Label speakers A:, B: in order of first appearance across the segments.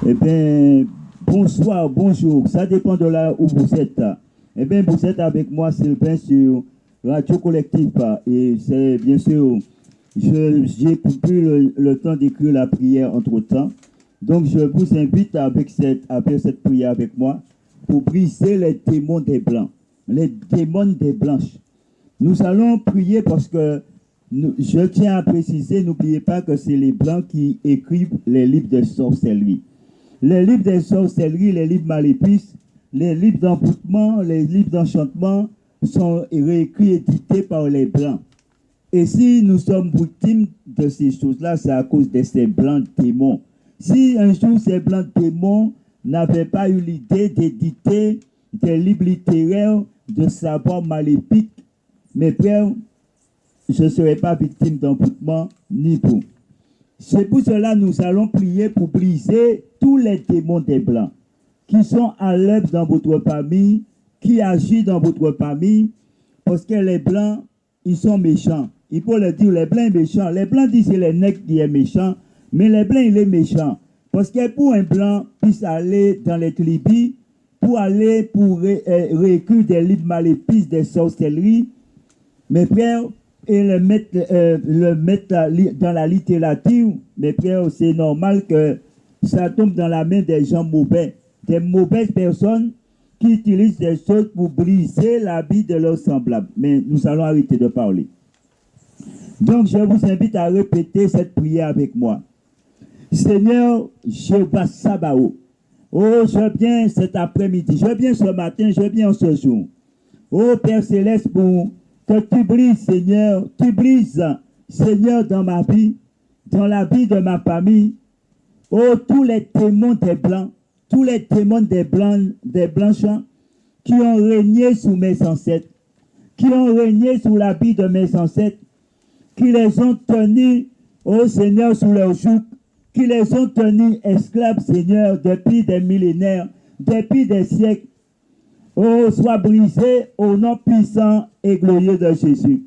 A: Eh bien, bonsoir, bonjour. Ça dépend de là où vous êtes. Eh bien, vous êtes avec moi, Sylvain, sur Radio Collectif. Et c'est bien sûr, j'ai plus le temps d'écrire la prière entre-temps. Donc, je vous invite avec cette prière avec moi pour briser les démons des Blancs, les démons des Blanches. Nous allons prier parce que je tiens à préciser, n'oubliez pas que c'est les Blancs qui écrivent les livres de sorcellerie. Les livres de sorcellerie, les livres maléfices, les livres d'envoûtement, les livres d'enchantement sont réécrits et édités par les Blancs. Et si nous sommes victimes de ces choses-là, c'est à cause de ces Blancs démons. Si un jour ces Blancs démons n'avaient pas eu l'idée d'éditer des livres littéraires de savoir maléfique, mes frères, je ne serais pas victime d'envoûtement ni vous. C'est pour cela que nous allons prier pour briser tous les démons des Blancs qui sont à l'œuvre dans votre famille, qui agissent dans votre famille, parce que les Blancs, ils sont méchants. Il faut le dire, les Blancs sont méchants. Les Blancs disent que c'est les nègres qui sont méchants, mais les Blancs, il est méchant. Parce que pour un Blanc puisse aller dans les tribus, pour aller pour réécrire des livres maléfiques, des sorcelleries, mes frères, et le mettre dans la littérature, mes frères, c'est normal que ça tombe dans la main des gens mauvais, des mauvaises personnes qui utilisent des choses pour briser la vie de leurs semblables. Mais nous allons arrêter de parler. Donc, je vous invite à répéter cette prière avec moi. Seigneur, Jéhovah Sabaoth, oh, je viens cet après-midi, je viens ce matin, je viens ce jour. Oh, Père Céleste, pour que tu brises, Seigneur, Seigneur, dans ma vie, dans la vie de ma famille. Oh, tous les démons des Blancs, tous les démons des Blanches qui ont régné sous mes ancêtres, qui ont régné sous la vie de mes ancêtres, qui les ont tenus, oh Seigneur, sous leur joug, qui les ont tenus esclaves, Seigneur, depuis des millénaires, depuis des siècles. Oh, sois brisé au nom puissant et glorieux de Jésus.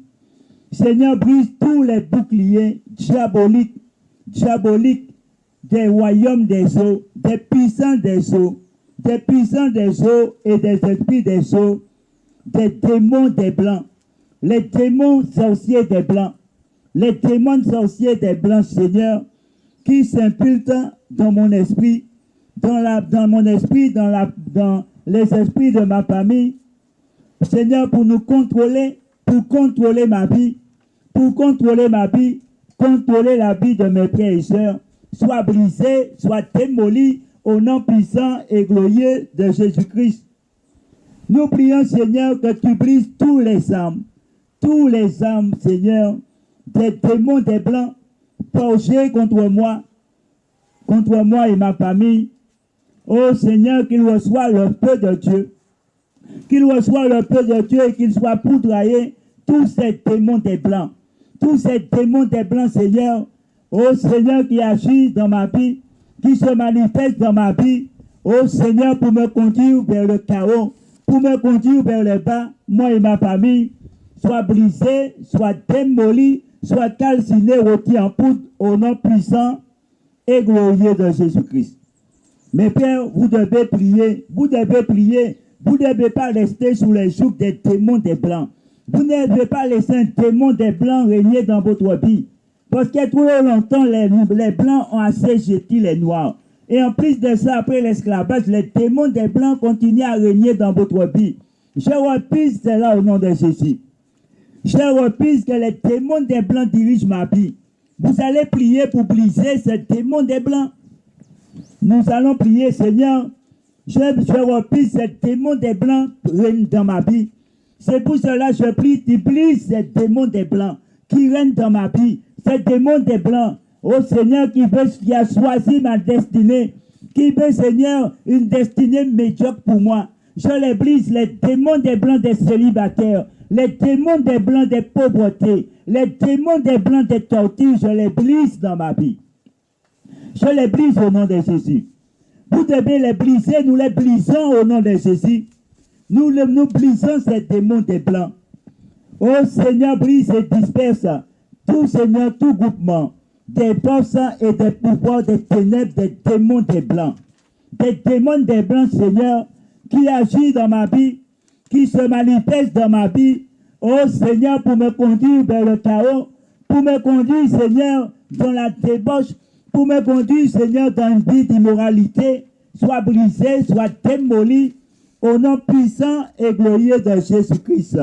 A: Seigneur, brise tous les boucliers diaboliques des royaumes des eaux, des puissants des eaux, et des esprits des eaux, des démons des Blancs, les démons sorciers des Blancs, les démons sorciers des Blancs, Seigneur, qui s'infiltrent dans mon esprit, dans les esprits de ma famille, Seigneur, pour nous contrôler, pour contrôler ma vie, contrôler la vie de mes frères et sœurs, soit brisé, soit démoli au nom puissant et glorieux de Jésus-Christ. Nous prions, Seigneur, que tu brises tous les âmes, Seigneur, des démons des Blancs, forgés contre moi et ma famille. Oh Seigneur, qu'il reçoive le feu de Dieu, et qu'il soit poudroyé tous ces démons des Blancs, Seigneur, oh Seigneur, qui agit dans ma vie, qui se manifeste dans ma vie, oh Seigneur, pour me conduire vers le chaos, pour me conduire vers le bas, moi et ma famille, soit brisé, soit démoli, soit calciné, rôti en poudre, au nom puissant et glorieux de Jésus-Christ. Mes pères, vous devez prier, vous ne devez pas rester sous les jougs des démons des Blancs. Vous ne devez pas laisser un démon des Blancs régner dans votre vie. Parce que trop longtemps, les Blancs ont assujetti les Noirs. Et en plus de ça, après l'esclavage, les démons des Blancs continuent à régner dans votre vie. Je refuse cela au nom de Jésus. Je refuse que les démons des Blancs dirigent ma vie. Vous allez prier pour briser ces démons des Blancs. Nous allons prier, Seigneur. Je refuse ces démons des Blancs règnent dans ma vie. C'est pour cela que je prie, tu brises ces démons des Blancs qui règnent dans ma vie. Ces démons des Blancs, oh Seigneur, qui a choisi ma destinée, qui veut, Seigneur, une destinée médiocre pour moi. Je les brise, les démons des Blancs des célibataires, les démons des Blancs des pauvretés, les démons des Blancs des tortures, je les brise dans ma vie. Je les brise au nom de Jésus. Vous devez les briser, nous les brisons au nom de Jésus. Nous brisons ces démons des Blancs. Oh Seigneur, brise et disperse tout, Seigneur, tout groupement des forces et des pouvoirs des ténèbres, des démons des Blancs. des démons des blancs, Seigneur, qui agit dans ma vie, qui se manifeste dans ma vie. Oh Seigneur, pour me conduire vers le chaos, pour me conduire, Seigneur, dans la débauche, pour me conduire, Seigneur, dans une vie d'immoralité, soit brisée, soit démolie, au nom puissant et glorieux de Jésus-Christ.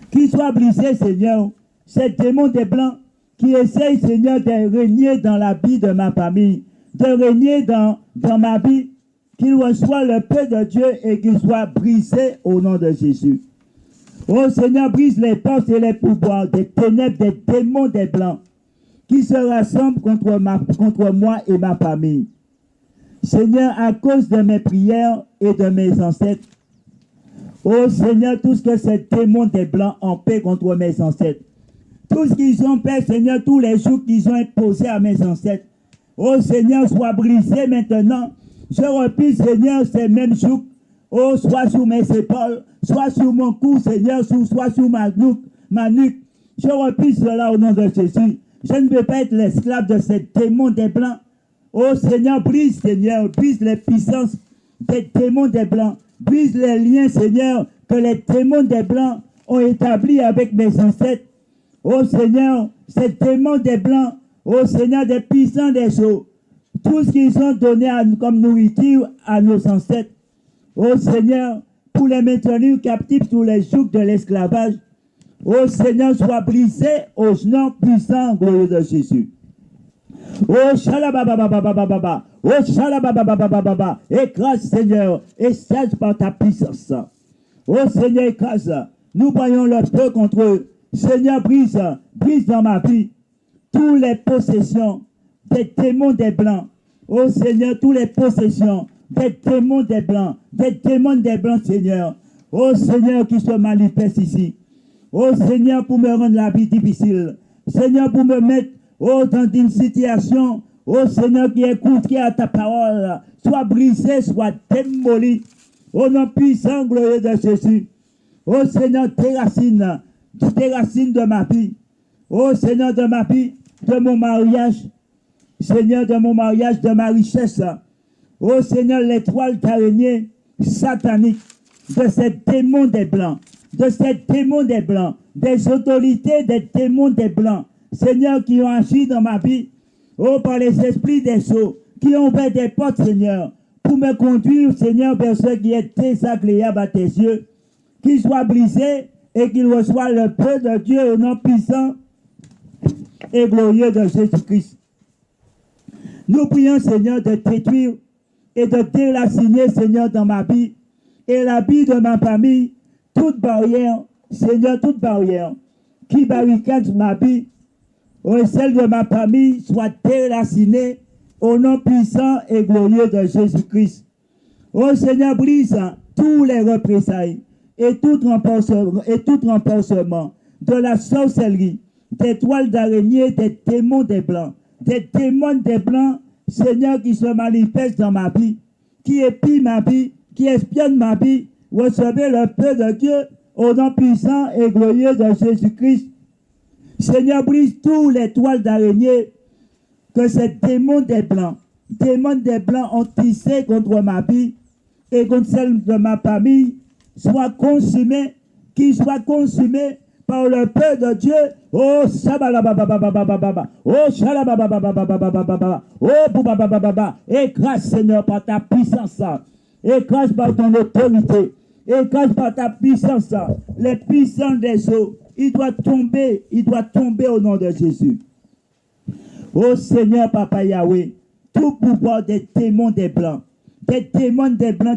A: Qu'il soit brisé, Seigneur, ces démons des blancs qui essayent, Seigneur, de régner dans la vie de ma famille, de régner dans ma vie, qu'il reçoit le peu de Dieu et qu'il soit brisé au nom de Jésus. Oh Seigneur, brise les forces et les pouvoirs des ténèbres, des démons des blancs qui se rassemblent contre moi et ma famille. Seigneur, à cause de mes prières et de mes ancêtres, oh Seigneur, tout ce que ces démons des blancs ont fait contre mes ancêtres, tout ce qu'ils ont fait, Seigneur, tous les jours qu'ils ont imposés à mes ancêtres, oh Seigneur, soit brisé maintenant. Je replie, Seigneur, ces mêmes jours, oh, soit sur mes épaules, soit sur mon cou, Seigneur, soit sur ma nuque. Je replie cela au nom de Jésus. Je ne veux pas être l'esclave de ces démons des blancs. Oh Seigneur, brise les puissances des démons des blancs. Brise les liens, Seigneur, que les démons des blancs ont établis avec mes ancêtres. Oh Seigneur, ces démons des blancs, oh Seigneur, des puissants des eaux, tout ce qu'ils ont donné comme nourriture à nos ancêtres. Oh Seigneur, pour les maintenir captifs sous les jougs de l'esclavage. Oh Seigneur, sois brisé au nom puissant glorieux de Jésus. Oh Shalababababababa, oh Shalababababababa, écrase Seigneur, et sèche par ta puissance. Oh Seigneur, écrase, nous voyons le feu contre eux. Seigneur, brise dans ma vie toutes les possessions des démons des blancs. Oh Seigneur, toutes les possessions des démons des blancs, Seigneur. Oh Seigneur, qui se manifeste ici. Oh Seigneur, pour me rendre la vie difficile. Seigneur, pour me mettre dans une situation, oh Seigneur, qui écoute, qui a ta parole, soit brisé, soit démoli. Au nom puissant, glorieux de Jésus. Oh Seigneur, tes racines de ma vie. Oh Seigneur, de ma vie, de mon mariage. Seigneur, de mon mariage, de ma richesse. Oh Seigneur, l'étoile d'araignée satanique de ces démons des blancs, des autorités des démons des blancs, Seigneur, qui ont agi dans ma vie, oh, par les esprits des eaux, qui ont ouvert des portes, Seigneur, pour me conduire, Seigneur, vers ce qui est désagréable à tes yeux, qu'il soit brisé et qu'il reçoive le peu de Dieu au nom puissant et glorieux de Jésus-Christ. Nous prions, Seigneur, de détruire et de déraciner, Seigneur, dans ma vie et la vie de ma famille, toute barrière, Seigneur, toute barrière qui barricade ma vie, et celle de ma famille, soit déracinée au nom puissant et glorieux de Jésus-Christ. Oh Seigneur, brise tous les représailles et tout renforcement de la sorcellerie, des toiles d'araignée, des démons des blancs, Seigneur, qui se manifestent dans ma vie, qui épient ma vie, qui espionnent ma vie. Recevez le peu de Dieu au nom puissant et glorieux de Jésus-Christ. Seigneur, brise tous les toiles d'araignée que ces démons des blancs ont tissé contre ma vie et contre celle de ma famille, soit consumés, qu'ils soient consumés par le peu de Dieu. Oh, shabalababababababa, oh, shalabababababababa, oh, boubababababa, écrase, Seigneur, par ta puissance, écrase par ton autorité, écrase par ta puissance, les puissants des eaux, il doit tomber au nom de Jésus. Oh Seigneur, Papa Yahweh, tout pouvoir des démons des blancs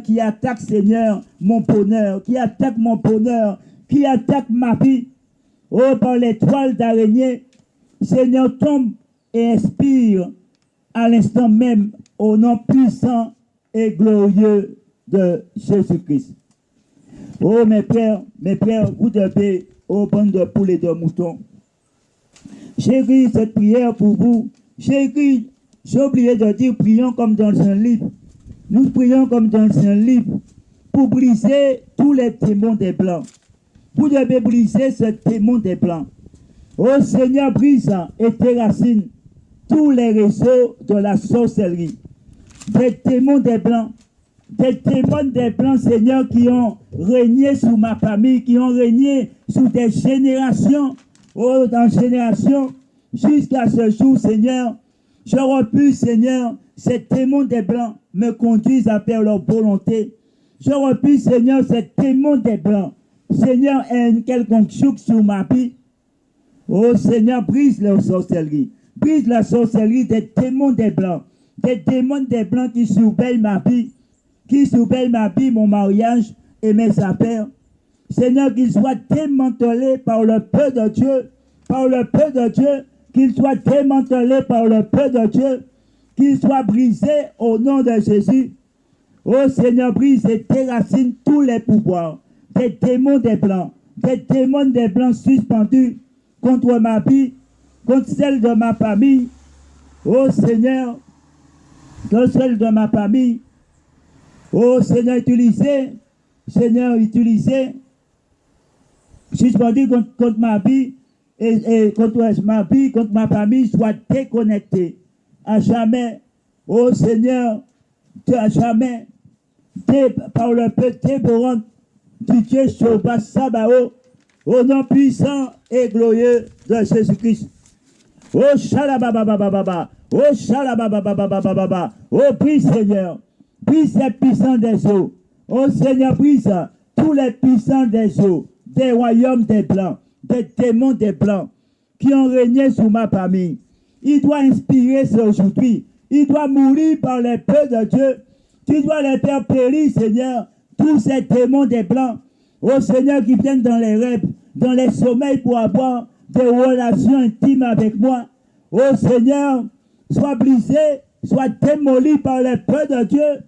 A: qui attaquent, Seigneur, mon bonheur, qui attaquent ma vie, oh, par les toiles d'araignée, Seigneur, tombe et inspire à l'instant même au nom puissant et glorieux de Jésus-Christ. Oh, mes frères, vous devez, oh, bande de poules et de moutons, j'ai écrit cette prière pour vous. J'ai oublié de dire, prions comme dans un livre. Nous prions comme dans un livre pour briser tous les démons des blancs. Vous devez briser ce démon des blancs. Oh Seigneur, brise et déracine tous les réseaux de la sorcellerie, des témoins des Blancs, Seigneur, qui ont régné sur ma famille, qui ont régné sur des générations, dans générations, jusqu'à ce jour, Seigneur. J'aurais pu, Seigneur, ces témoins des Blancs me conduisent à faire leur volonté. J'aurais pu, Seigneur, ces témoins des Blancs, Seigneur, ait une quelconque choc sur ma vie. Oh Seigneur, brise la sorcellerie. Brise la sorcellerie des démons des Blancs. Des démons des Blancs qui surveillent ma vie. Qui surveillent ma vie, mon mariage et mes affaires. Seigneur, qu'ils soient démantelés par le peu de Dieu. Par le peu de Dieu. Qu'ils soient démantelés par le peu de Dieu. Qu'ils soient brisés au nom de Jésus. Oh Seigneur, brise et déracine tous les pouvoirs. Des démons des Blancs. Des démons des Blancs suspendus contre ma vie, contre celle de ma famille. Oh Seigneur, contre celle de ma famille. Oh Seigneur, utilisez, suspendu contre ma vie et contre ma vie, contre ma famille, soit déconnecté à jamais. Oh Seigneur, à jamais, par le peu dévorant du Dieu Sauvage Sabaoth, au nom puissant et glorieux de Jésus-Christ. Oh Shalabababababa, oh Shalabababababa, oh prie Seigneur, brise les puissants des eaux. Oh Seigneur, brise tous les puissants des eaux, des royaumes des Blancs, des démons des Blancs qui ont régné sur ma famille. Il doit inspirer aujourd'hui. Il doit mourir par les peu de Dieu. Tu dois les faire périr, Seigneur, tous ces démons des Blancs. Oh Seigneur, qui viennent dans les rêves, dans les sommeils pour avoir des relations intimes avec moi. Oh Seigneur, sois brisé, sois démoli par les peu de Dieu.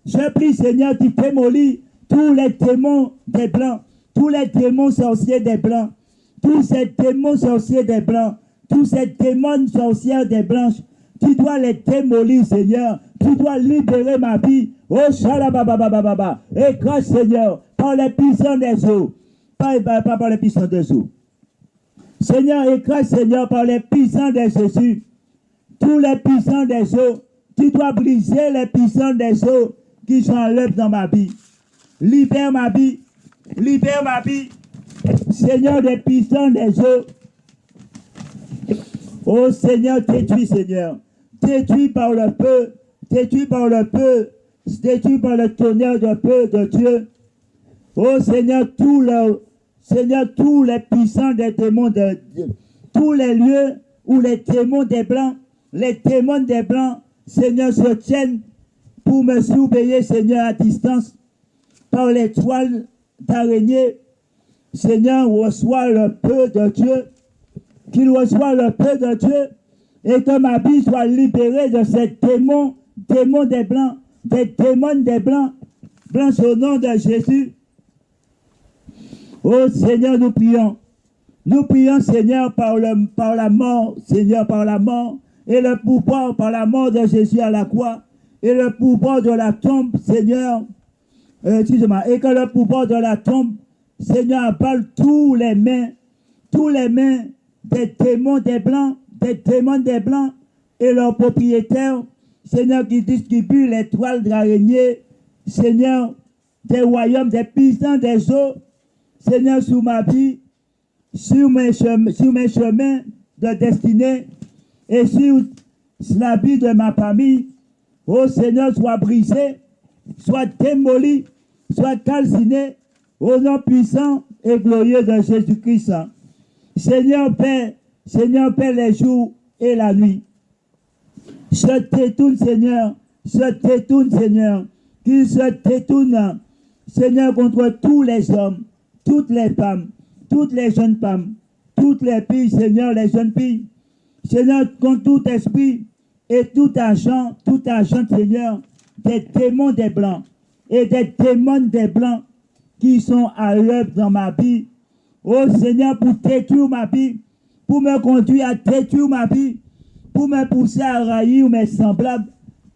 A: Je prie, Seigneur, tu démolis tous les démons des Blancs, tous les démons sorciers des Blancs, tous ces démons sorciers des Blancs, tous ces démons sorcières des Blanches. Tu dois les démolir, Seigneur. Tu dois libérer ma vie. Oh, Shalabababababa. Écrase, Seigneur, par les puissants des eaux. Pas par les puissants des eaux. Seigneur, écrase, Seigneur, par les puissants de Jésus. Tous les puissants des eaux. Tu dois briser les puissants des eaux qui sont en l'œuvre dans ma vie. Libère ma vie. Libère ma vie. Seigneur, des puissants des eaux. Oh Seigneur, détruis, Seigneur. Détruis par le feu. Détruis par le feu. Détruis par le tonnerre de feu de Dieu. Oh Seigneur, tous les puissants des démons de Dieu, tous les lieux où les démons des Blancs, Seigneur, se tiennent pour me surveiller, Seigneur, à distance, par les toiles d'araignée. Seigneur, reçois le feu de Dieu, qu'il reçoit le feu de Dieu, et que ma vie soit libérée de ces démons des Blancs, des démons des Blancs, Blancs au nom de Jésus. Oh Seigneur, nous prions. Nous prions, Seigneur, par la mort, Seigneur, par la mort, et le pouvoir par la mort de Jésus à la croix, et le pouvoir de la tombe, Seigneur, excusez-moi, et que le pouvoir de la tombe, Seigneur, avale tous les mains des démons des Blancs, et leurs propriétaires, Seigneur, qui distribuent les toiles d'araignée, Seigneur, des royaumes, des puissants des eaux, Seigneur, sur ma vie, sur mes chemins de destinée et sur la vie de ma famille. Oh Seigneur, sois brisé, sois démoli, sois calciné au nom puissant et glorieux de Jésus-Christ. Seigneur, paix les jours et la nuit. Se détourne, Seigneur, qu'il se détourne, Seigneur, contre tous les hommes, toutes les femmes, toutes les jeunes femmes, toutes les filles, Seigneur, les jeunes filles, Seigneur, contre tout esprit et tout agent, Seigneur, des démons des Blancs et des démons des Blancs qui sont à l'œuvre dans ma vie. Oh Seigneur, pour détruire ma vie, pour me conduire à détruire ma vie, pour me pousser à raillir mes semblables.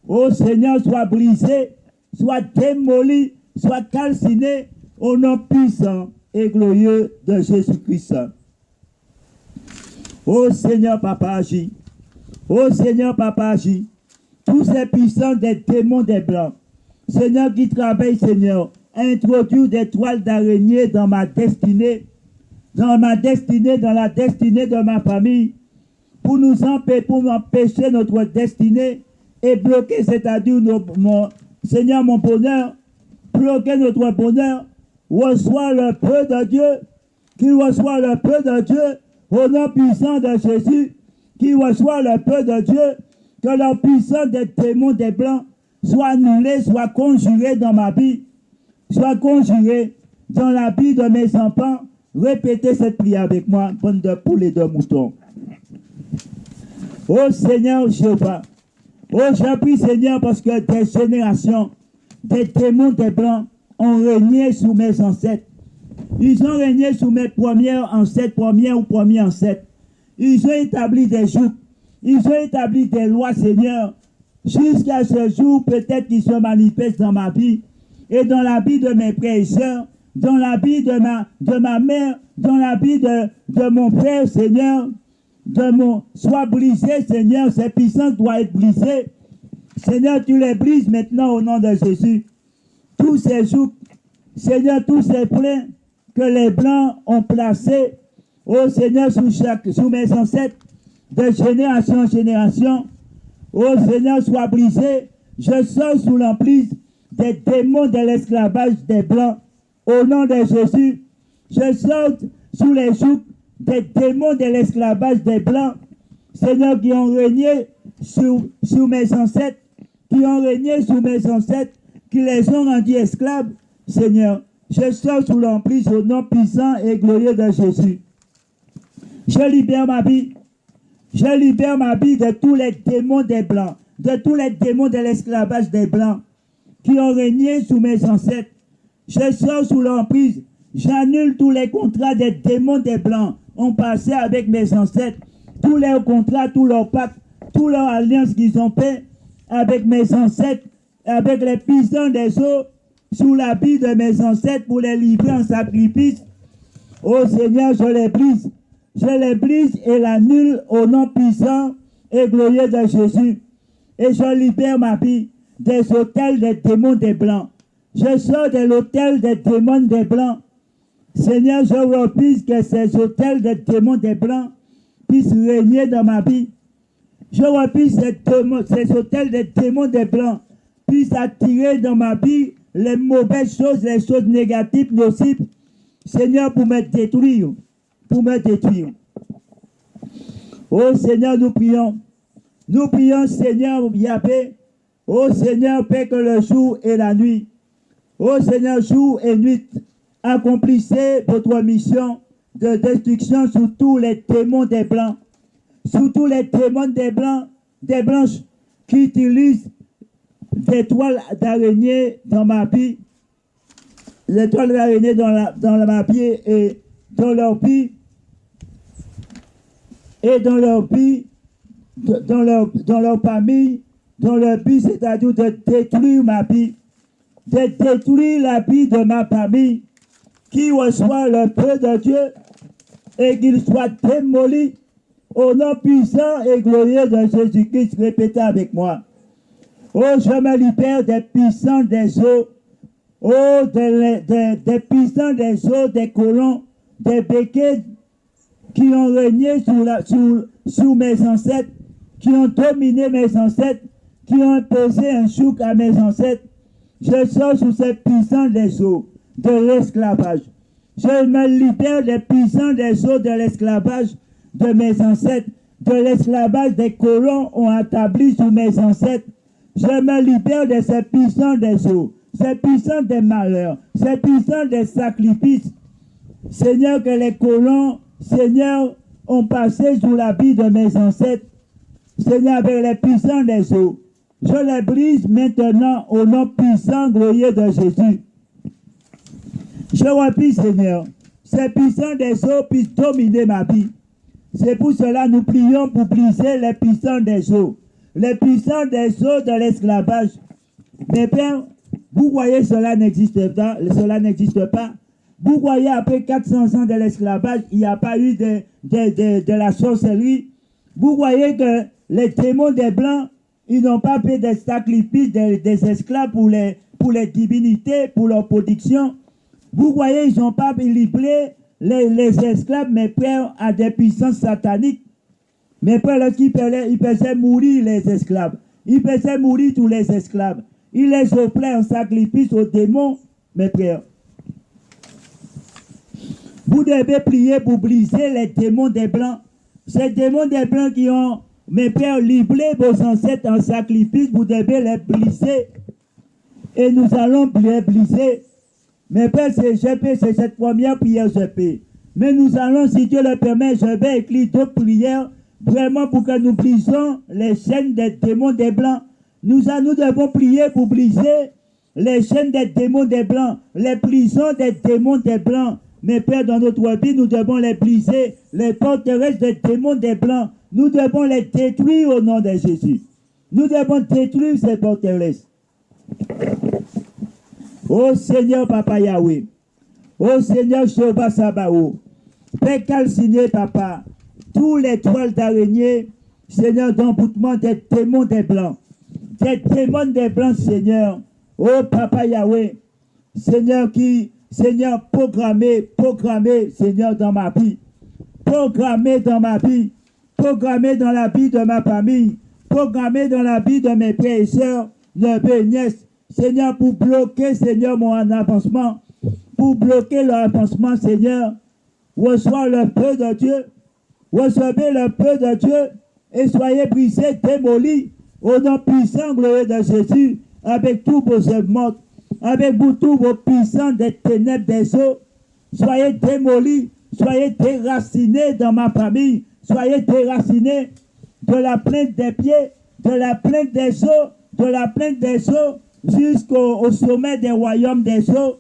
A: Oh Seigneur, sois brisé, sois démoli, sois calciné au nom puissant et glorieux de Jésus-Christ. Oh Seigneur, Papa, agis. Oh Seigneur, Papa, agis. tous ces puissants des démons des Blancs, Seigneur, qui travaillent, Seigneur, à introduire des toiles d'araignée dans ma destinée, dans la destinée de ma famille, pour nous empêcher, pour empêcher notre destinée et bloquer, c'est-à-dire, Seigneur, mon bonheur, bloquer notre bonheur, reçois le peu de Dieu, qu'il reçoit le peu de Dieu, au nom puissant de Jésus, qu'il reçoit le peu de Dieu, que la puissance des démons des Blancs soit annulée, soit conjurée dans ma vie, soit conjurée dans la vie de mes enfants. Répétez cette prière avec moi, bande de poules et de moutons. Ô Seigneur Jéhovah, oh, je prie Seigneur parce que des générations, des démons des Blancs ont régné sous mes ancêtres. Ils ont régné sous mes premiers ou premiers ancêtres. Ils ont établi des jours, ils ont établi des lois, Seigneur, jusqu'à ce jour, peut-être qu'ils se manifestent dans ma vie et dans la vie de mes frères et sœurs, dans la vie de ma mère, dans la vie de mon frère, Seigneur, soit brisé, Seigneur, ces puissances doivent être brisées. Seigneur, tu les brises maintenant au nom de Jésus. Tous ces jours, Seigneur, tous ces plaies que les Blancs ont placés, ô Seigneur, sous mes ancêtres, de génération en génération, ô Seigneur, sois brisé. Je sors sous l'emprise des démons de l'esclavage des Blancs, au nom de Jésus. Je sors sous les jougs des démons de l'esclavage des Blancs, Seigneur, qui ont régné sous mes ancêtres, qui ont régné sous mes ancêtres, qui les ont rendus esclaves, Seigneur. Je sors sous l'emprise au nom puissant et glorieux de Jésus. Je libère ma vie. Je libère ma vie de tous les démons des Blancs, de tous les démons de l'esclavage des Blancs, qui ont régné sous mes ancêtres. Je sors sous l'emprise. J'annule tous les contrats des démons des Blancs ont passé avec mes ancêtres. Tous leurs contrats, tous leurs pactes, toutes leurs alliances qu'ils ont fait avec mes ancêtres, avec les puissants des eaux, sous l'habit de mes ancêtres pour les livrer en sacrifice. Ô Seigneur, je les brise. Je les brise et l'annule au nom puissant et glorieux de Jésus. Et je libère ma vie des autels des démons des Blancs. Je sors de l'autel des démons des Blancs. Seigneur, je refuse que ces autels des démons des Blancs puissent régner dans ma vie. Je refuse que ces autels des démons des Blancs puissent attirer dans ma vie les mauvaises choses, les choses négatives, nocives. Seigneur, pour me détruire. Pour me détruire. Oh Seigneur, nous prions. Nous prions, Seigneur, Yahvé. Oh Seigneur, fais que le jour et la nuit. Oh Seigneur, jour et nuit, accomplissez votre mission de destruction sur tous les démons des Blancs. Sur tous les démons des Blancs, des Blanches qui utilisent des toiles d'araignée dans ma vie. Les toiles d'araignée dans ma vie et dans leur vie. Et dans leur vie, dans leur famille, dans leur vie, c'est-à-dire de détruire ma vie, de détruire la vie de ma famille, qui reçoit le peu de Dieu et qu'il soit démoli au nom puissant et glorieux de Jésus-Christ. Répétez avec moi. Oh, je me libère des puissants des eaux, oh, des puissants des eaux, des colons, des béquets, qui ont régné sous mes ancêtres, qui ont dominé mes ancêtres, qui ont imposé un chouk à mes ancêtres. Je sors sous ces puissants des eaux de l'esclavage. Je me libère des puissants des eaux de l'esclavage de mes ancêtres, de l'esclavage des colons ont établi sous mes ancêtres. Je me libère de ces puissants des eaux, ces puissants des malheurs, ces puissants des sacrifices. Seigneur, que les colons, Seigneur, ont passé sous la vie de mes ancêtres. Seigneur, avec les puissants des eaux, je les brise maintenant au nom puissant, glorieux de Jésus. Je refuse, Seigneur, ces puissants des eaux puissent dominer ma vie. C'est pour cela que nous prions pour briser les puissants des eaux, les puissants des eaux de l'esclavage. Mes pères, vous voyez, cela n'existe pas, Vous voyez, après 400 ans de l'esclavage, il n'y a pas eu de la sorcellerie. Vous voyez que les démons des Blancs, Ils n'ont pas fait des sacrifices des esclaves pour les divinités, pour leur production. Vous voyez, ils n'ont pas livré les esclaves, mes frères, à des puissances sataniques. Mes frères, lorsqu'ils faisaient mourir les esclaves, ils faisaient mourir tous les esclaves. Ils les offraient en sacrifice aux démons, mes frères. Vous devez prier pour briser les démons des Blancs. Ces démons des Blancs qui ont, mes frères, livré vos ancêtres en sacrifice, vous devez les briser. Et nous allons les briser. Mes frères, c'est cette première prière, je fais. Mais nous allons, si Dieu le permet, je vais écrire d'autres prières, vraiment pour que nous brisions les chaînes des démons des Blancs. Nous devons prier pour briser les chaînes des démons des Blancs, les prisons des démons des Blancs. Mes frères, dans notre vie, nous devons les briser, les portes terrestres des démons des Blancs. Nous devons les détruire au nom de Jésus. Nous devons détruire ces portes terrestres. Ô Seigneur Papa Yahweh, ô Seigneur Jéhovah Sabaoth, fais calciner, Papa, tous les toiles d'araignée, Seigneur, d'emboutement des démons des Blancs. Des démons des Blancs, Seigneur. Ô Papa Yahweh, Seigneur, programmez, Seigneur, dans ma vie. Programmez dans ma vie. Programmez dans la vie de ma famille. Programmez dans la vie de mes frères et sœurs, neveux et nièces. Seigneur, pour bloquer, Seigneur, mon avancement, pour bloquer leur avancement, Seigneur, reçois le feu de Dieu, recevez le feu de Dieu, et soyez brisés, démolis, au nom puissant, glorieux de Jésus, avec tous vos œuvres, avec vous tous vos puissants des ténèbres des eaux, soyez démolis, soyez déracinés dans ma famille, soyez déracinés de la plainte des pieds, de la plainte des eaux, de la plainte des eaux, jusqu'au sommet des royaumes des eaux.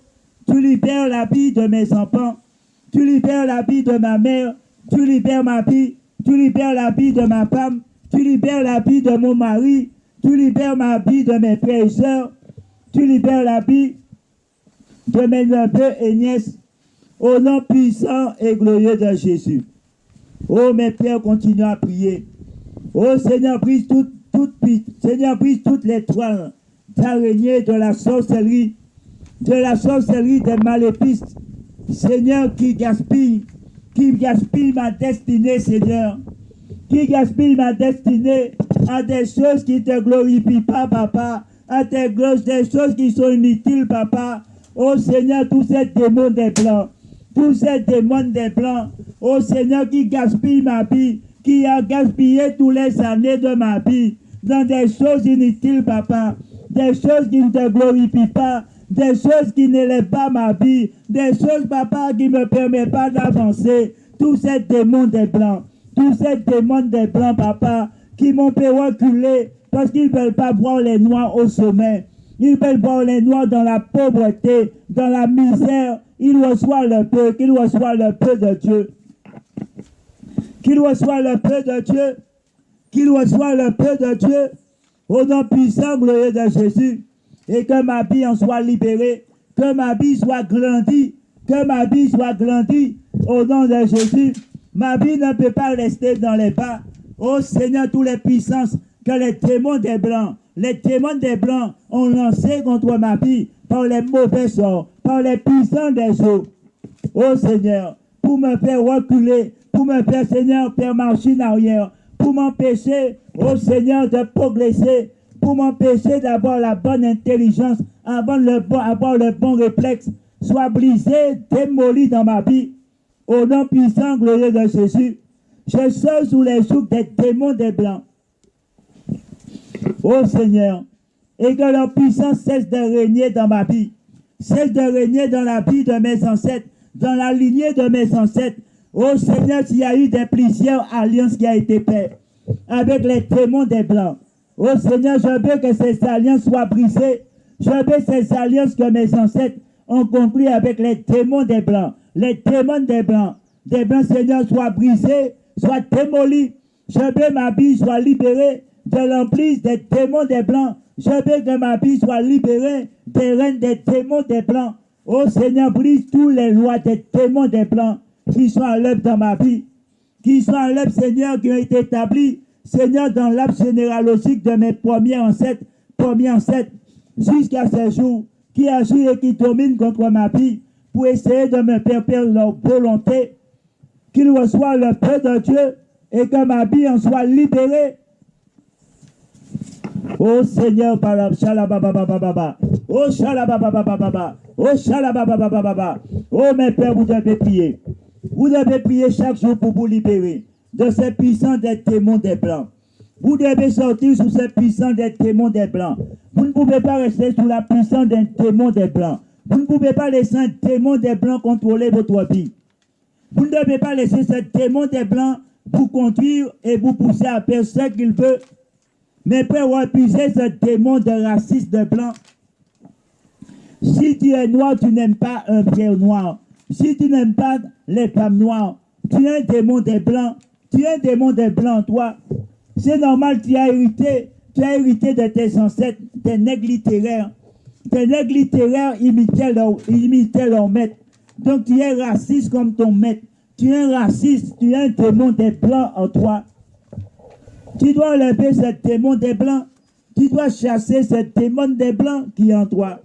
A: Tu libères la vie de mes enfants, tu libères la vie de ma mère, tu libères ma vie, tu libères la vie de ma femme, tu libères la vie de mon mari, tu libères ma vie de mes frères et sœurs, tu libères la vie de mes neveux et nièces, au nom puissant et glorieux de Jésus. Oh, mes frères, continuez à prier. Oh, Seigneur, brise toutes les toiles d'araignée de la sorcellerie des maléfices, Seigneur, qui gaspille ma destinée, Seigneur, qui gaspille ma destinée à des choses qui ne te glorifient pas, Papa, à des choses qui sont inutiles, Papa. Oh Seigneur, tous ces démons des Blancs, oh Seigneur, qui gaspille ma vie, qui a gaspillé toutes les années de ma vie dans des choses inutiles, Papa, des choses qui ne te glorifient pas, des choses qui n'élèvent pas ma vie, des choses, Papa, qui ne me permettent pas d'avancer. Tous ces démons des Blancs, Papa, qui m'ont fait reculer parce qu'ils ne veulent pas voir les Noirs au sommet. Ils veulent voir les Noirs dans la pauvreté, dans la misère. Ils reçoivent le peu, qu'ils reçoivent le peu de Dieu. Qu'ils reçoivent le peu de Dieu. Qu'ils reçoivent le peu de Dieu. Au nom puissant, glorieux de Jésus. Et que ma vie en soit libérée. Que ma vie soit grandie. Que ma vie soit grandie. Au nom de Jésus. Ma vie ne peut pas rester dans les bas. Oh Seigneur, toutes les puissances que les démons des Blancs ont lancées contre ma vie par les mauvais sorts, par les puissants des eaux. Oh Seigneur, pour me faire reculer, pour me faire, Seigneur, faire marcher en arrière, pour m'empêcher, oh Seigneur, de progresser, pour m'empêcher d'avoir la bonne intelligence, avoir le bon réflexe, soit brisé, démoli dans ma vie. Au nom puissant, glorieux de Jésus, je sors sous les jougs des démons des Blancs. Ô Seigneur, et que leur puissance cesse de régner dans ma vie, cesse de régner dans la vie de mes ancêtres, dans la lignée de mes ancêtres. Ô Seigneur, s'il y a eu des plusieurs alliances qui ont été faites avec les démons des Blancs, ô Seigneur, je veux que ces alliances soient brisées. Je veux ces alliances que mes ancêtres ont conclues avec les démons des Blancs. Les démons des Blancs, Seigneur, soient brisés, soient démolis. Je veux ma vie soit libérée de l'emprise des démons des Blancs. Je veux que ma vie soit libérée des règnes des démons des Blancs. Oh Seigneur, brise tous les lois des démons des Blancs qui sont à l'œuvre dans ma vie, qui sont à l'œuvre, Seigneur, qui ont été établis, Seigneur, dans l'arbre généalogique de mes premiers ancêtres, jusqu'à ce jour, qui agit et qui domine contre ma vie pour essayer de me faire perdre leur volonté, qu'ils reçoivent le peu de Dieu et que ma vie en soit libérée. Oh Seigneur, oh Shalabababababa, oh Shalabababababa, oh mes pères, vous devez prier. Vous devez prier chaque jour pour vous libérer de ces puissants des démons des Blancs. Vous devez sortir sous ces puissants des démons des Blancs. Vous ne pouvez pas rester sous la puissance des démons des Blancs. Vous ne pouvez pas laisser un démon des Blancs contrôler votre vie. Vous ne devez pas laisser ce démon des Blancs vous conduire et vous pousser à faire ce qu'il veut. Mais pour refuser ce démon de racisme de Blanc. Si tu es noir, tu n'aimes pas un frère noir. Si tu n'aimes pas les femmes noires, tu es un démon des Blancs. Tu es un démon des Blancs, toi. C'est normal, tu as hérité de tes ancêtres, des nègres littéraires. Tes nègres littéraires imitaient leur maître. Donc tu es raciste comme ton maître. Tu es un raciste, tu es un démon des Blancs en toi. Tu dois enlever ce démon des Blancs. Tu dois chasser ce démon des Blancs qui est en toi.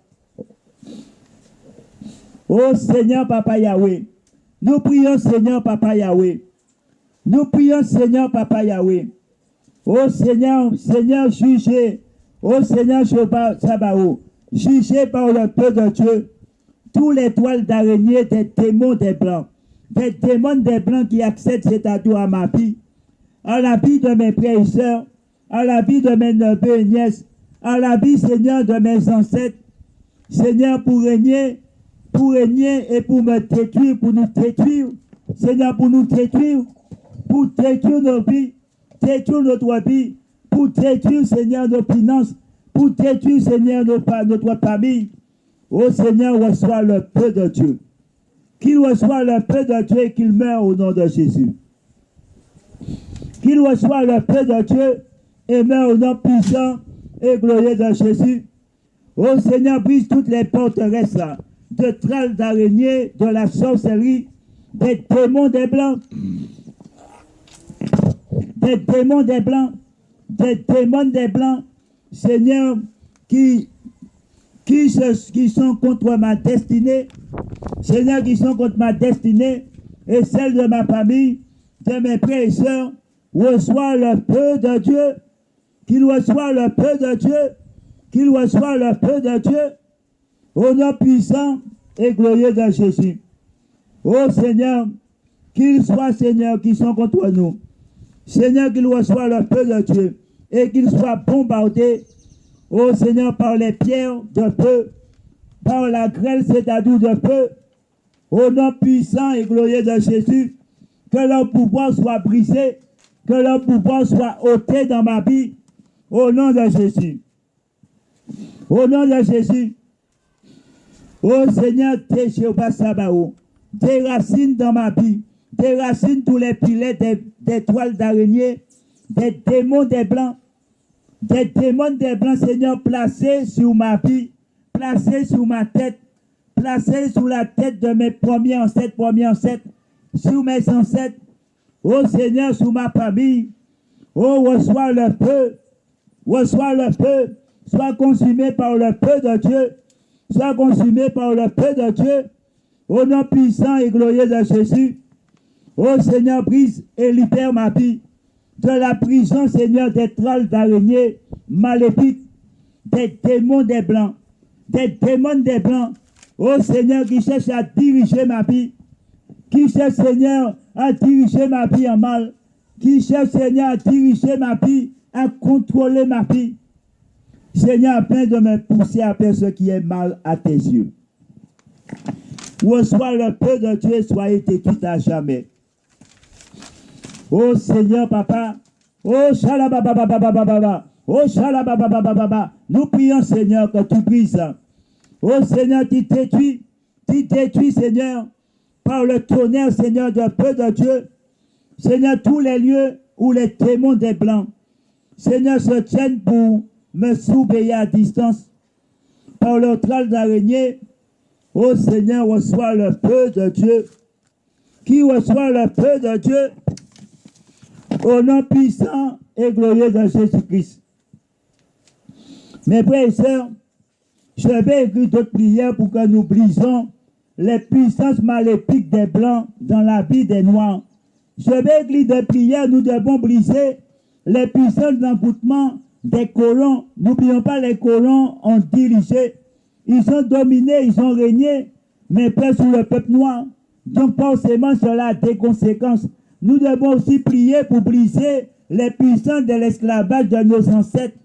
A: Oh Seigneur Papa Yahweh, nous prions Seigneur Papa Yahweh. Nous prions Seigneur Papa Yahweh. Oh Seigneur, Seigneur jugez. Oh Seigneur Sabaoth, jugez par le peu de Dieu tous les toiles d'araignée des démons des Blancs. Des démons des Blancs qui accèdent c'est-à-dire à ma vie, à la vie de mes frères et sœurs, à la vie de mes neveux et nièces, à la vie, Seigneur, de mes ancêtres. Seigneur, pour régner et pour me détruire, pour nous détruire. Seigneur, pour nous détruire, pour détruire nos vies, détruire notre vie, pour détruire, Seigneur, nos finances, pour détruire, Seigneur, notre famille. Oh Seigneur, reçois le peu de Dieu. Qu'il reçoit le peu de Dieu et qu'il meure au nom de Jésus. Qu'il reçoit le peu de Dieu et meurt au nom puissant et glorieux de Jésus. Oh Seigneur, brise toutes les forteresses de tralles d'araignées, de la sorcellerie, des démons des Blancs, des démons des Blancs, des démons des Blancs, Seigneur, qui sont contre ma destinée, Seigneur, qui sont contre ma destinée et celle de ma famille, de mes frères et sœurs, reçoit le peu de Dieu, qu'il reçoit le peu de Dieu, qu'il reçoit le peu de Dieu, au nom puissant et glorieux de Jésus. Oh Seigneur, qu'ils soient, Seigneur, qui sont contre nous. Seigneur, qu'il reçoit le peu de Dieu et qu'il soit bombardé, oh Seigneur, par les pierres de feu, par la grêle, c'est-à-dire de feu, au nom puissant et glorieux de Jésus, que leur pouvoir soit brisé, que leur pouvoir soit ôté dans ma vie, au nom de Jésus. Au nom de Jésus. Oh Seigneur, tes Jéhovah Sabaoth, tes racines dans ma vie, tes racines tous les filets des toiles d'araignée, des démons des Blancs, Seigneur, placés sur ma vie, placés sur ma tête, placés sur la tête de mes premiers ancêtres, sur mes ancêtres, oh Seigneur, sur ma famille, oh reçois le feu, sois consumé par le feu de Dieu, sois consumé par le feu de Dieu, au nom puissant et glorieux de Jésus. Oh Seigneur, brise et libère ma vie de la prison, Seigneur, des tralles d'araignées maléfiques, des démons des Blancs, oh Seigneur, qui cherche à diriger ma vie, qui cherche, Seigneur, à diriger ma vie en mal, qui cherche, Seigneur, à diriger ma vie, à contrôler ma vie. Seigneur, afin de me pousser à faire ce qui est mal à tes yeux. Reçois le peu de Dieu, soyez détruit à jamais. Oh Seigneur, Papa, oh Shalababababababa, oh Shalabababababa, nous prions, Seigneur, que tu brises. Oh Seigneur, tu détruis, Seigneur, par le tonnerre, Seigneur, de peu de Dieu. Seigneur, tous les lieux où les démons des Blancs, Seigneur, se tiennent pour me surveiller à distance par leur trale d'araignée. Oh Seigneur, reçois le peu de Dieu. Qui reçoit le peu de Dieu? Au nom puissant et glorieux de Jésus-Christ. Mes frères et sœurs, je vais écrire d'autres prières pour que nous brisons les puissances maléfiques des Blancs dans la vie des Noirs. Je vais écrire des prières, nous devons briser les puissances d'envoûtement des colons. N'oublions pas, les colons ont dirigé, ils ont dominé, ils ont régné, mais pas sur le peuple noir. Donc forcément, cela a des conséquences. Nous devons aussi prier pour briser les puissances de l'esclavage de nos ancêtres.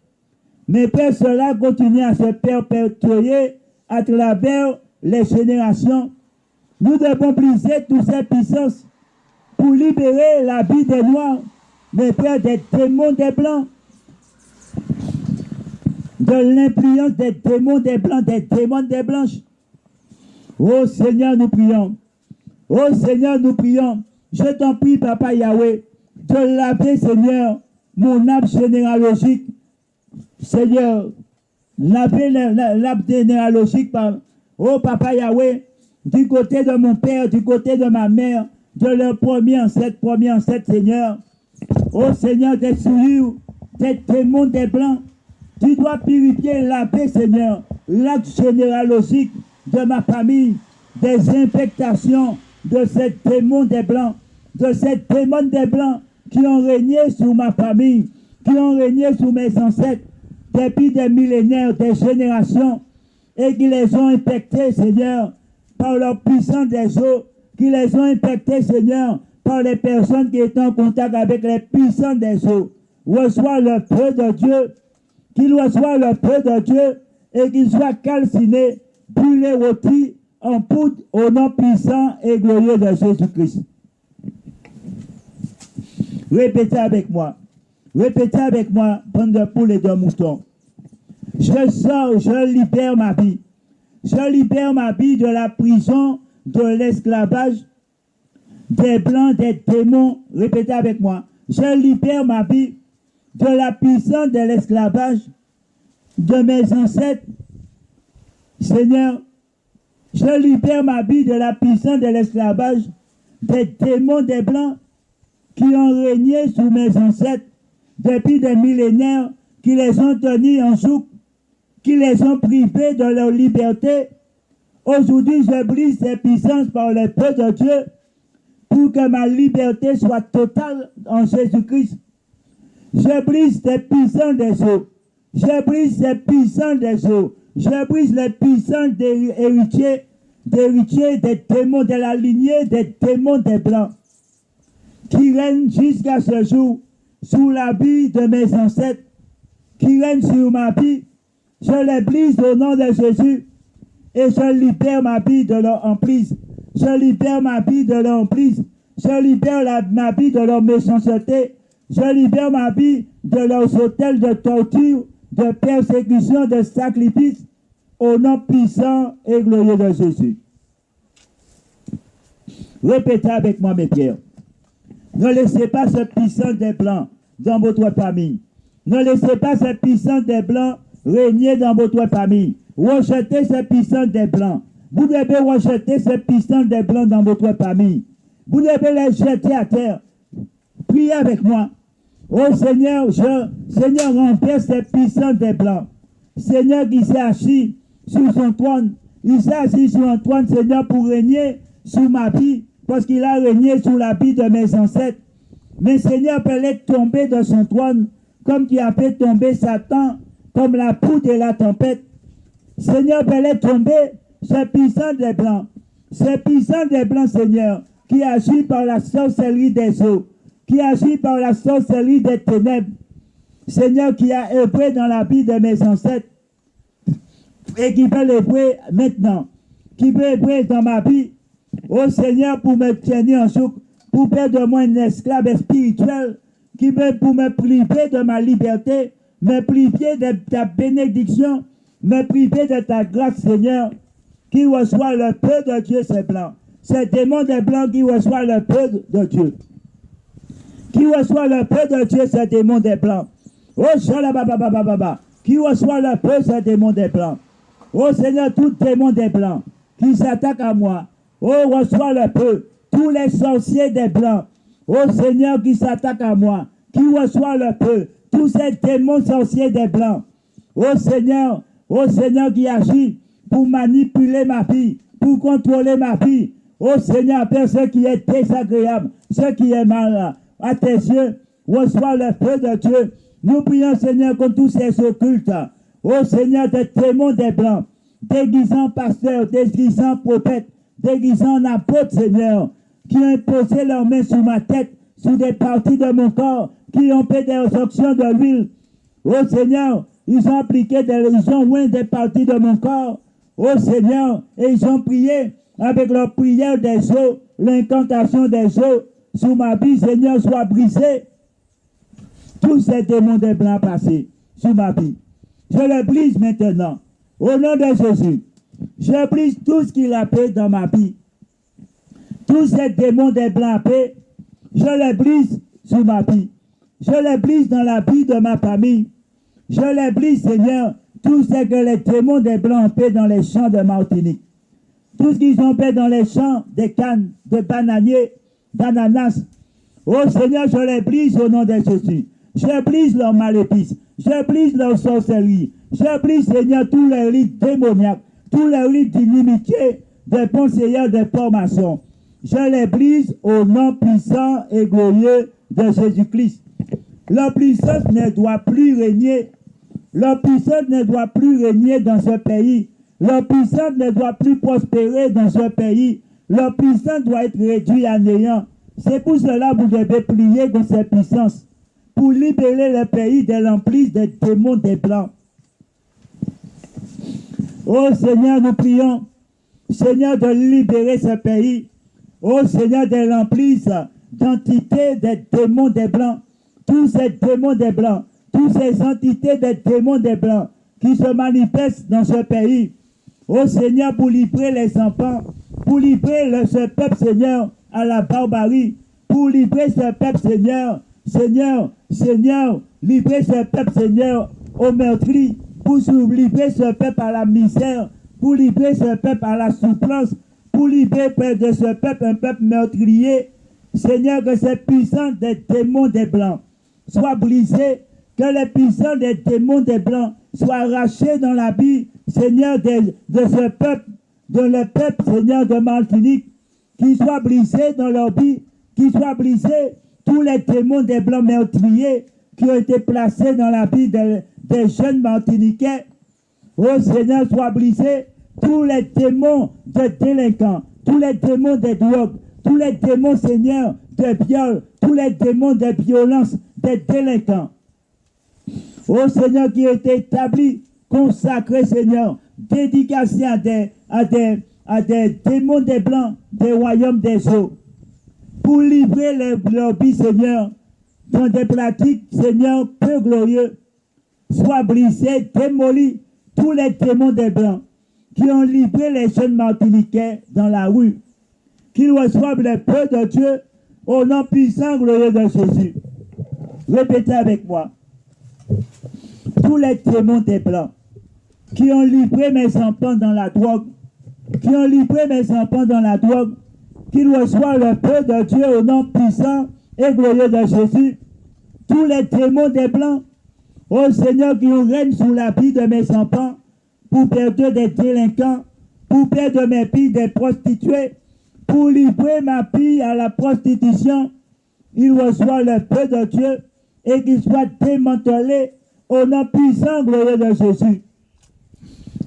A: Mais pour cela continue à se perpétuer à travers les générations. Nous devons briser toutes ces puissances pour libérer la vie des Noirs, mais peur des démons des Blancs, de l'influence des démons des Blancs, des démons des Blanches. Oh Seigneur, nous prions. Oh Seigneur, nous prions. Je t'en prie, Papa Yahweh, de laver, Seigneur, mon arbre généalogique. Seigneur, laver l'arbre généalogique, oh Papa Yahweh, du côté de mon père, du côté de ma mère, de leur premier ancêtre, Seigneur. Oh Seigneur, des souillures, des démons des Blancs, tu dois purifier, laver, Seigneur, l'arbre généalogique de ma famille, des infectations de ces démons des Blancs, de ces démons des Blancs qui ont régné sur ma famille, qui ont régné sur mes ancêtres, depuis des millénaires, des générations, et qui les ont infectés, Seigneur, par leur puissance des eaux, qui les ont infectés, Seigneur, par les personnes qui étaient en contact avec les puissances des eaux. Reçois le feu de Dieu, qu'il reçoive le feu de Dieu, et qu'il soit calciné, brûlé, rôti, en poudre, au nom puissant et glorieux de Jésus-Christ. Répétez avec moi. Répétez avec moi, bande de poules et de moutons. Je sors, je libère ma vie. Je libère ma vie de la prison, de l'esclavage, des Blancs, des démons. Répétez avec moi. Je libère ma vie de la puissance de l'esclavage, de mes ancêtres. Seigneur, je libère ma vie de la puissance de l'esclavage, des démons des Blancs qui ont régné sur mes ancêtres depuis des millénaires, qui les ont tenus en joug, qui les ont privés de leur liberté. Aujourd'hui, je brise ces puissances par le feu de Dieu pour que ma liberté soit totale en Jésus-Christ. Je brise ces puissances des eaux. Je brise ces puissances des eaux. Je brise les puissances des héritiers, des démons de la lignée, des démons des Blancs, qui règnent jusqu'à ce jour sous la vie de mes ancêtres, qui règnent sur ma vie. Je les brise au nom de Jésus et je libère ma vie de leur emprise. Je libère ma vie de leur emprise. Je libère ma vie de leur méchanceté. Je libère ma vie de leurs autels de torture, de persécution, de sacrifice, au nom puissant et glorieux de Jésus. Répétez avec moi, mes pierres. Ne laissez pas cette puissance des Blancs dans votre famille. Ne laissez pas cette puissance des Blancs régner dans votre famille. Rejetez cette puissance des Blancs. Vous devez rejeter cette puissance des Blancs dans votre famille. Vous devez les jeter à terre. Priez avec moi. Oh Seigneur, Seigneur, renverse cette puissance des Blancs. Seigneur qui s'est assis sur son trône. Il s'est assis sur un trône, Seigneur, pour régner sur ma vie, parce qu'il a régné sur la vie de mes ancêtres. Mais Seigneur, peut-être tomber de son trône, comme tu as fait tomber Satan, comme la poudre et la tempête. Seigneur, peut-être tomber, c'est puissant des Blancs. C'est puissant des Blancs, Seigneur, qui agit par la sorcellerie des eaux, qui agit par la sorcellerie des ténèbres. Seigneur, qui a œuvré dans la vie de mes ancêtres, et qui veut l'œuvrer maintenant, qui veut œuvrer dans ma vie. Oh Seigneur, pour me tenir en joug, pour faire de moi un esclave spirituel, qui veut pour me priver de ma liberté, me priver de ta bénédiction, me priver de ta grâce, Seigneur, qui reçoit le feu de Dieu, ces Blancs. Ces démons des Blancs qui reçoivent le feu de Dieu. Qui reçoit le feu de Dieu, ces démons des Blancs. Oh, Shalabababababa. Qui reçoit le feu, ces démons des Blancs. Oh Seigneur, tout démon des Blancs qui s'attaque à moi. Oh, reçois le feu. Tous les sorciers des Blancs. Ô Seigneur, qui s'attaque à moi, qui reçoit le peu, tous ces démons sorciers des Blancs. Ô Seigneur, qui agit pour manipuler ma vie, pour contrôler ma vie. Ô Seigneur, Père, ce qui est désagréable, ce qui est mal à tes yeux, reçois le feu de Dieu. Nous prions, Seigneur, contre tous ces occultes. Ô Seigneur, des démons des Blancs, déguisant pasteur, déguisant prophète, déguisant en apôtre, Seigneur, qui ont imposé leurs mains sur ma tête, sur des parties de mon corps, qui ont fait des onctions de l'huile. Ô Seigneur, ils ont appliqué ils ont oint des parties de mon corps. Ô Seigneur, et ils ont prié avec leur prière des eaux, l'incantation des eaux, sur ma vie, Seigneur, soit brisé. Tous ces démons des Blancs passés sur ma vie. Je les brise maintenant. Au nom de Jésus. Je brise tout ce qu'il a fait dans ma vie. Tous ces démons des Blancs paix, je les brise sur ma vie. Je les brise dans la vie de ma famille. Je les brise, Seigneur, tout ce que les démons des Blancs ont fait dans les champs de Martinique. Tout ce qu'ils ont fait dans les champs des cannes, de bananiers, d'ananas. Oh Seigneur, je les brise au nom de Jésus. Je brise leurs maléfices. Je brise leur sorcellerie. Je brise, Seigneur, tous les rites démoniaques, tous les rites d'inimitié des conseillers de formation. Je les brise au nom puissant et glorieux de Jésus-Christ. La puissance ne doit plus régner. La puissance ne doit plus régner dans ce pays. La puissance ne doit plus prospérer dans ce pays. La puissance doit être réduite à néant. C'est pour cela que vous devez prier dans cette puissance, pour libérer le pays de l'emprise des démons des Blancs. Oh Seigneur, nous prions, Seigneur, de libérer ce pays. Oh Seigneur, de l'emprise d'entités des démons des Blancs. Tous ces démons des Blancs, toutes ces entités des démons des Blancs qui se manifestent dans ce pays. Oh Seigneur, pour libérer les enfants, pour libérer ce peuple, Seigneur, à la barbarie, pour libérer ce peuple, Seigneur, libérer ce peuple, Seigneur, au meurtri, pour libérer ce peuple à la misère, pour libérer ce peuple à la souffrance, pour libérer de ce peuple un peuple meurtrier. Seigneur, que ces puissants des démons des Blancs soient brisés, que les puissants des démons des Blancs soient arrachés dans la vie, Seigneur, de ce peuple, de le peuple, Seigneur, de Martinique, qu'ils soient brisés dans leur vie, qu'ils soient brisés tous les démons des Blancs meurtriers qui ont été placés dans la vie des jeunes Martiniquais. Oh Seigneur, soient brisés tous les démons de délinquants, tous les démons des drogues, tous les démons, Seigneur, de viol, tous les démons de violence, des délinquants. Oh Seigneur, qui est établi, consacré, Seigneur, dédicacé à des démons des Blancs, des royaumes des eaux, pour livrer leur vie, Seigneur, dans des pratiques, Seigneur, peu glorieux, soient brisés, démolis, tous les démons des Blancs qui ont livré les jeunes Martiniquais dans la rue, qu'ils reçoivent le feu de Dieu au nom puissant glorieux de Jésus. Répétez avec moi. Tous les démons des Blancs qui ont livré mes enfants dans la drogue, qu'ils reçoivent le feu de Dieu au nom puissant et glorieux de Jésus. Tous les démons des Blancs, ô Seigneur, qui règnent sur la vie de mes enfants, pour perdre des délinquants, pour perdre mes filles des prostituées, pour livrer ma fille à la prostitution, ils reçoivent le feu de Dieu et qu'ils soient démantelés au nom puissant glorieux de Jésus.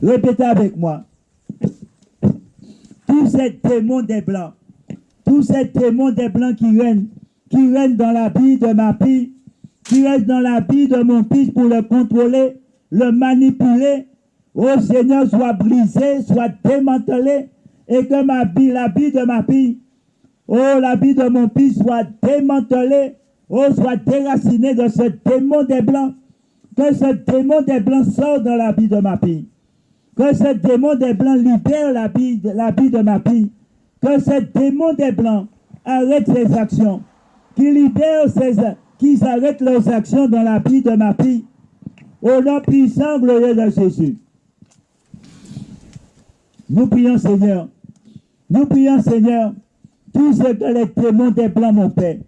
A: Répétez avec moi. Tous ces démons des Blancs, tous ces démons des Blancs qui règnent dans la vie de ma fille, qui règnent dans la vie de mon fils pour le contrôler, le manipuler, ô Seigneur, soit brisé, soit démantelé, et que la vie de ma fille, la vie de mon fils soit démantelée, soit déracinée de ce démon des Blancs, que ce démon des Blancs sorte dans la vie de ma fille, que ce démon des Blancs libère la vie de ma fille, que ce démon des Blancs arrête ses actions, qu'ils arrêtent leurs actions dans la vie de ma fille, au nom puissant glorieux de Jésus. Nous prions, Seigneur, tout ce que les démons des Blancs m'ont fait,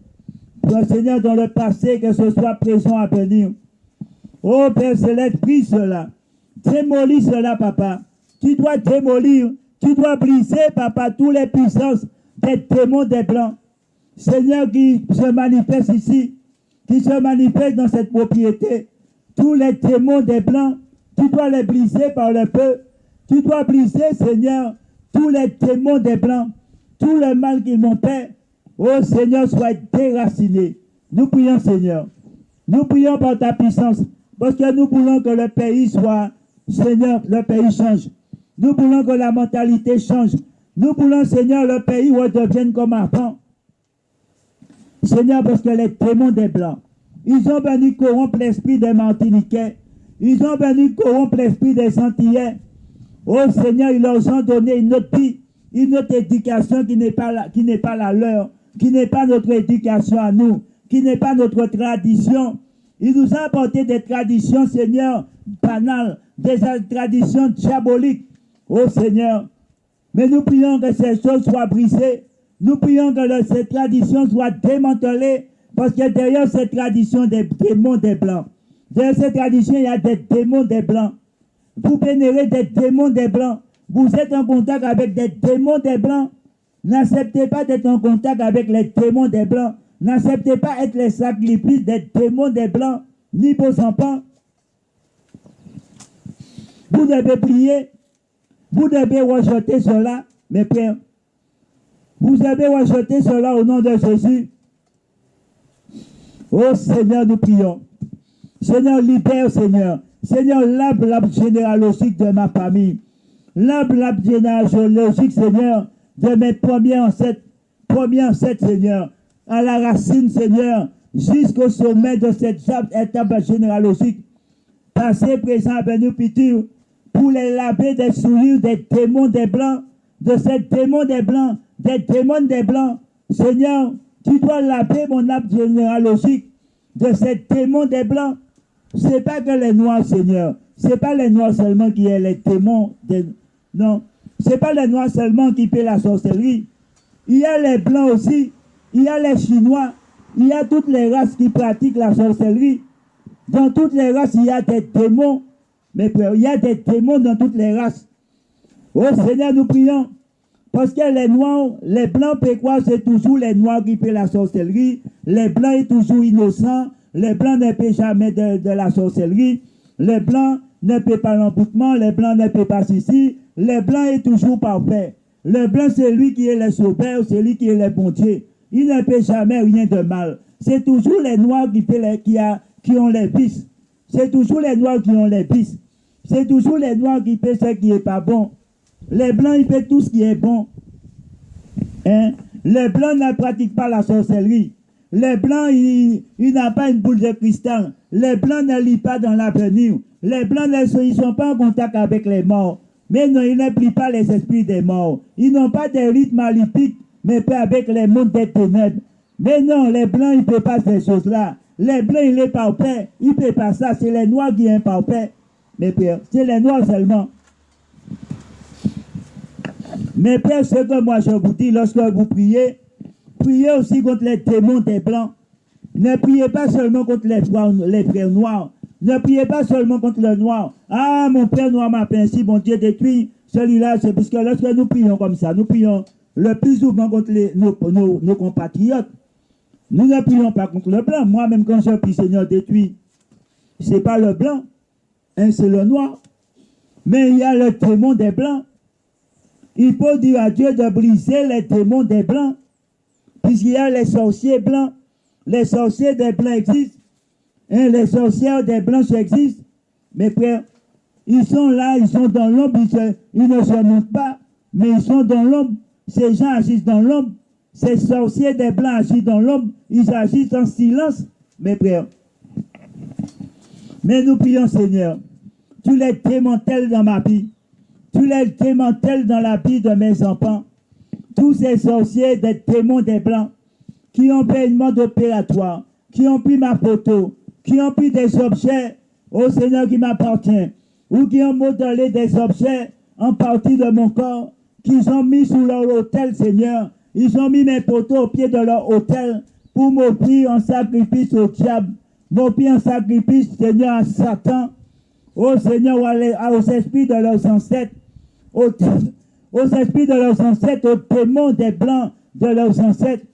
A: Seigneur, dans le passé, que ce soit présent à venir. Oh Père Céleste, brise cela. Démolis cela, Papa. Tu dois démolir, tu dois briser, Papa, toutes les puissances des démons des Blancs. Seigneur, qui se manifeste ici, qui se manifeste dans cette propriété. Tous les démons des Blancs, tu dois les briser par le feu. Tu dois briser, Seigneur, tous les démons des Blancs, tout le mal qu'ils m'ont fait. Oh Seigneur, sois déraciné. Nous prions, Seigneur. Nous prions par ta puissance, parce que nous voulons que le pays soit, Seigneur, le pays change. Nous voulons que la mentalité change. Nous voulons, Seigneur, le pays redevienne comme avant. Seigneur, parce que les démons des Blancs, ils ont venu corrompre l'esprit des Martiniquais. Ils ont venu corrompre l'esprit des Antillais. Oh Seigneur, ils leur ont donné une autre vie, une autre éducation qui n'est pas la leur, qui n'est pas notre éducation à nous, qui n'est pas notre tradition. Il nous a apporté des traditions, Seigneur, banales, des traditions diaboliques. Oh Seigneur, mais nous prions que ces choses soient brisées. Nous prions que ces traditions soient démantelées, parce que derrière ces traditions des démons des Blancs, derrière ces traditions, il y a des démons des Blancs. Vous vénérez des démons des Blancs. Vous êtes en contact avec des démons des Blancs. N'acceptez pas d'être en contact avec les démons des Blancs. N'acceptez pas être les sacrifices des démons des Blancs, ni vos enfants. Vous devez prier. Vous devez rejeter cela, mes pères. Vous devez rejeter cela au nom de Jésus. Oh Seigneur, nous prions. Seigneur, libère, Seigneur. Seigneur, lave l'arbre généalogique de ma famille. Lave l'arbre généalogique, Seigneur, de mes premiers ancêtres, Seigneur. À la racine, Seigneur, jusqu'au sommet de cette étape généalogique. Passé, présent, venu, futur, pour les laver des souillures des démons des Blancs, de ces démons des Blancs, des démons des Blancs. Seigneur, tu dois laver mon arbre généalogique de ces démons des Blancs. Ce n'est pas que les Noirs, Seigneur. Ce n'est pas les Noirs seulement qui est les démons. Non. Ce n'est pas les Noirs seulement qui fait la sorcellerie. Il y a les Blancs aussi. Il y a les Chinois. Il y a toutes les races qui pratiquent la sorcellerie. Dans toutes les races, il y a des démons. Mais il y a des démons dans toutes les races. Oh Seigneur, nous prions. Parce que les Noirs, les Blancs peuvent croire c'est toujours les Noirs qui font la sorcellerie. Les Blancs sont toujours innocents. Les Blancs ne paient jamais de la sorcellerie. Les Blancs ne paient pas l'emboutement. Les Blancs ne paient pas ceci. Les Blancs sont toujours parfaits. Le Blanc, c'est lui qui est le sauveur, c'est lui qui est le bon Dieu. Il ne fait jamais rien de mal. C'est toujours les Noirs qui ont les vices. C'est toujours les Noirs qui ont les vices. C'est toujours les Noirs qui font ce qui n'est pas bon. Les Blancs, ils font tout ce qui est bon. Hein? Les Blancs ne pratiquent pas la sorcellerie. Les Blancs, ils n'ont pas une boule de cristal. Les Blancs ne lisent pas dans l'avenir. Les Blancs, ils ne sont pas en contact avec les morts. Mais non, ils n'implient pas les esprits des morts. Ils n'ont pas des rites maléfiques, mais pas avec les mondes des ténèbres. Mais non, les Blancs, ils ne font pas ces choses-là. Les Blancs, ils sont parfaits. Ils ne font pas ça. C'est les Noirs qui sont imparfaits. Mes pères, c'est les Noirs seulement. Mes pères, ce que moi je vous dis, lorsque vous priez, priez aussi contre les démons des Blancs. Ne priez pas seulement contre les frères noirs. Ne priez pas seulement contre le noir. Ah, mon père noir m'a fait ainsi, mon Dieu détruit celui-là. C'est parce que lorsque nous prions comme ça, nous prions le plus souvent contre nos compatriotes. Nous ne prions pas contre le blanc. Moi-même, quand je prie Seigneur détruit, ce n'est pas le blanc, hein, c'est le noir. Mais il y a le démon des blancs. Il faut dire à Dieu de briser les démons des blancs. Puisqu'il y a les sorciers blancs. Les sorciers des blancs existent. Hein, les sorcières des blanches existent. Mes frères, ils sont là, ils sont dans l'ombre. Ils ne se montrent pas, mais ils sont dans l'ombre. Ces gens agissent dans l'ombre. Ces sorciers des blancs agissent dans l'ombre. Ils agissent en silence, mes frères. Mais nous prions, Seigneur, tu les démantèles dans ma vie. Tu les démantèles dans la vie de mes enfants. Tous ces sorciers des démons des blancs qui ont fait une mode opératoire, qui ont pris ma photo, qui ont pris des objets au Seigneur qui m'appartient, ou qui ont modelé des objets en partie de mon corps, qu'ils ont mis sous leur autel, Seigneur. Ils ont mis mes photos au pied de leur autel pour m'offrir un sacrifice au diable, m'offrir un sacrifice, Seigneur, à Satan, au Seigneur, aux esprits de leurs ancêtres, aux esprits de leurs ancêtres, aux démons des blancs de leurs ancêtres.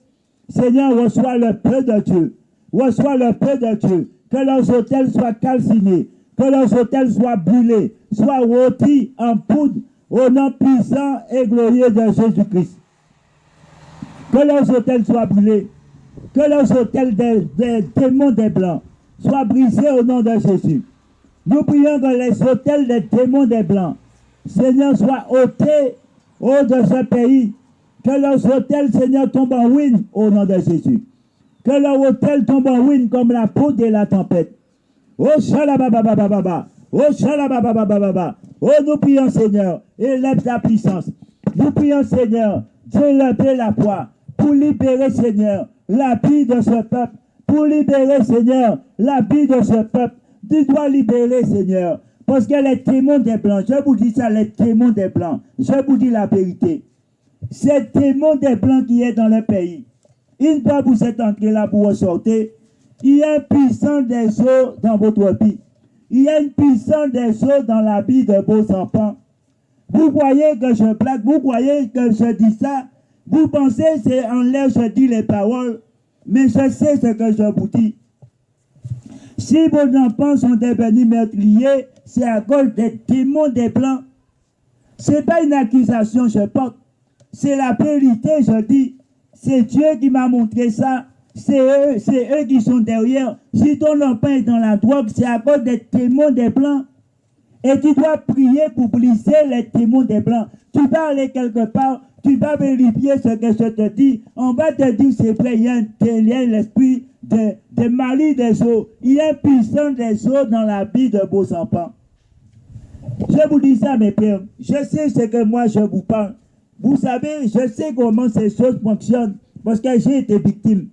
A: Seigneur, reçois le peu de Dieu. Reçois le peu de Dieu. Que leurs autels soient calcinés. Que leurs autels soient brûlés. Soient rôtis en poudre au nom puissant et glorieux de Jésus-Christ. Que leurs autels soient brûlés. Que leurs autels des démons des blancs soient brisés au nom de Jésus. Nous prions que les autels des démons des blancs, Seigneur, soient ôtés hors de ce pays. Que leurs autels, Seigneur, tombent en ruine au nom de Jésus. Que leur autel tombe en ruine comme la poudre et la tempête. Oh, shalabababababa. Oh, shalabababababa. Oh, nous prions, Seigneur, élève ta puissance. Nous prions, Seigneur, d'élever la foi pour libérer, Seigneur, la vie de ce peuple. Pour libérer, Seigneur, la vie de ce peuple. Tu dois libérer, Seigneur. Parce que les témoins des Blancs, je vous dis ça, les témoins des Blancs, je vous dis la vérité. C'est démon des Blancs qui est dans le pays. Une fois vous êtes entré là pour ressortir, il y a une puissance des eaux dans votre vie. Il y a une puissance des eaux dans la vie de vos enfants. Vous croyez que je blague, vous croyez que je dis ça, vous pensez que c'est en l'air je dis les paroles, mais je sais ce que je vous dis. Si vos enfants sont devenus meurtriers, c'est à cause des démons des Blancs. Ce n'est pas une accusation, je porte. C'est la vérité, je dis. C'est Dieu qui m'a montré ça. C'est eux qui sont derrière. Si ton enfant est dans la drogue, c'est à cause des démons des Blancs. Et tu dois prier pour briser les démons des Blancs. Tu vas aller quelque part, tu vas vérifier ce que je te dis. On va te dire, c'est vrai, il y a l'esprit de Mali des eaux. Il y a une puissance des eaux dans la vie de vos enfants. Je vous dis ça, mes pères. Je sais ce que moi je vous parle. Vous savez, je sais comment ces choses fonctionnent. Parce que j'ai été victime.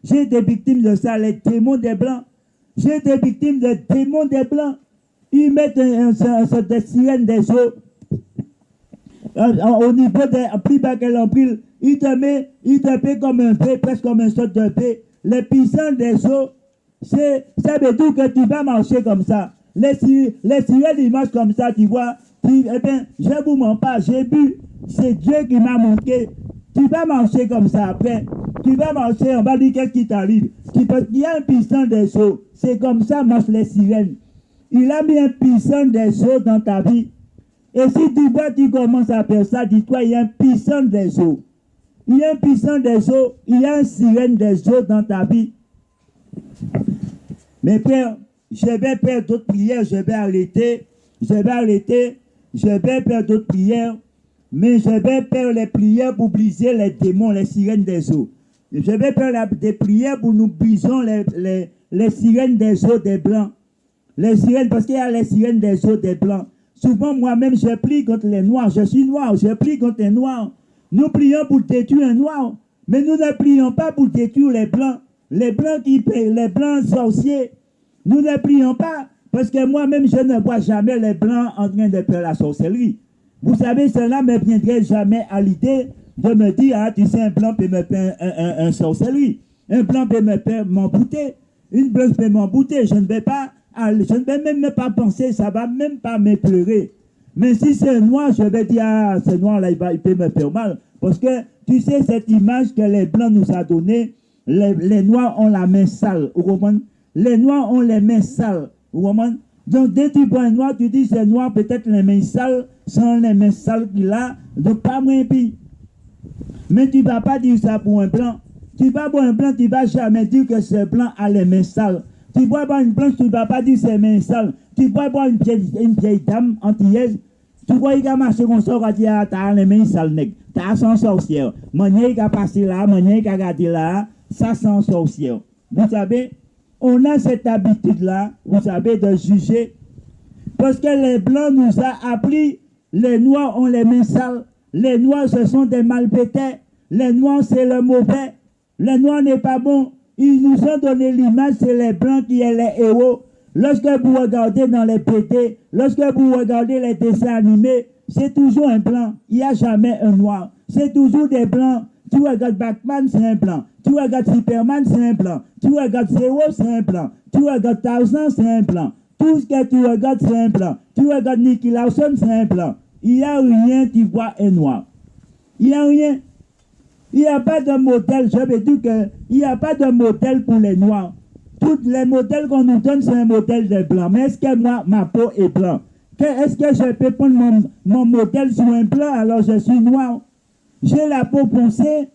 A: J'ai été victime de ça, les démons des Blancs. J'ai été victime des démons des Blancs. Ils mettent des sirènes des eaux. Au niveau des plus bas que l'empile, il te met comme un V, presque comme un sorte de V. Les puissances des eaux, ça veut dire que tu vas marcher comme ça. Les sirènes, ils marchent comme ça, tu vois. Eh bien, je vous mens pas, j'ai bu. C'est Dieu qui m'a montré. Tu vas marcher comme ça après. Tu vas marcher, on va dire qu'est-ce qui t'arrive. Il y a un puissant des eaux. C'est comme ça marchent les sirènes. Il a mis un puissant des eaux dans ta vie. Et si tu vois, tu commences à faire ça, dis-toi, il y a un puissant des eaux. Il y a un puissant des eaux, il y a un sirène des eaux dans ta vie. Mes pères, je vais faire d'autres prières, je vais arrêter, je vais faire d'autres prières, mais je vais faire les prières pour briser les démons, les sirènes des eaux. Je vais faire des prières pour nous briser les sirènes des eaux des Blancs. Les sirènes, parce qu'il y a les sirènes des eaux des Blancs. Souvent, moi-même, je prie contre les Noirs. Je suis noir, je prie contre les Noirs. Nous prions pour détruire un Noir, mais nous ne prions pas pour détruire les Blancs. Les Blancs qui paient, les Blancs sorciers. Nous ne prions pas, parce que moi-même, je ne vois jamais les Blancs en train de faire la sorcellerie. Vous savez, cela ne me viendrait jamais à l'idée de me dire, ah, tu sais, un Blanc peut me faire un sorcellerie. Un Blanc peut me faire m'embouter. Une Blanche peut m'embouter. Je ne vais même pas penser, ça ne va même pas me pleurer. Mais si c'est noir, je vais dire, ah, ce noir-là, il peut me faire mal. Parce que, tu sais, cette image que les Blancs nous ont donnée, les Noirs ont la main sale, vous comprenez? Les Noirs ont les mains sales, vous comprenez? Donc, dès que tu vois un Noir, tu dis, c'est noir, peut-être les mains sales, sont les mains sales qu'il a, donc pas moins pire. Mais tu ne vas pas dire ça pour un Blanc. Tu vas voir un Blanc, tu ne vas jamais dire que ce Blanc a les mains sales. Tu vas voir une blanche, tu ne vas pas dire c'est mains sales. Tu vas voir une vieille dame antillaise, tu vois, il a marché comme ça, tu as les mains sales, nègre. Tu as son sorcière. Manier qui a passé là, manier qui a gardé là, ça sent sorcière. Vous savez, on a cette habitude-là, vous savez, de juger. Parce que les Blancs nous ont appris, les Noirs ont les mains sales. Les Noirs, ce sont des malfaiteurs. Les Noirs, c'est le mauvais. Les Noirs n'est pas bon. Ils nous ont donné l'image, c'est les Blancs qui sont les héros. Lorsque vous regardez dans les BD, lorsque vous regardez les dessins animés, c'est toujours un Blanc. Il n'y a jamais un Noir. C'est toujours des Blancs. Tu regardes Batman, c'est un blanc. Tu regardes Superman, c'est un blanc. Tu regardes Zero, c'est un blanc. Tu regardes Tarzan, c'est un blanc. Tout ce que tu regardes, c'est un blanc. Tu regardes Nicky Larson, c'est un blanc. Il n'y a rien qui voit un noir. Il n'y a rien. Il n'y a pas de modèle. Je veux dire qu'il n'y a pas de modèle pour les noirs. Tous les modèles qu'on nous donne, c'est un modèle de blanc. Mais est-ce que moi, ma peau est blanche? Est-ce que je peux prendre mon modèle sur un blanc alors je suis noir? J'ai la peau foncée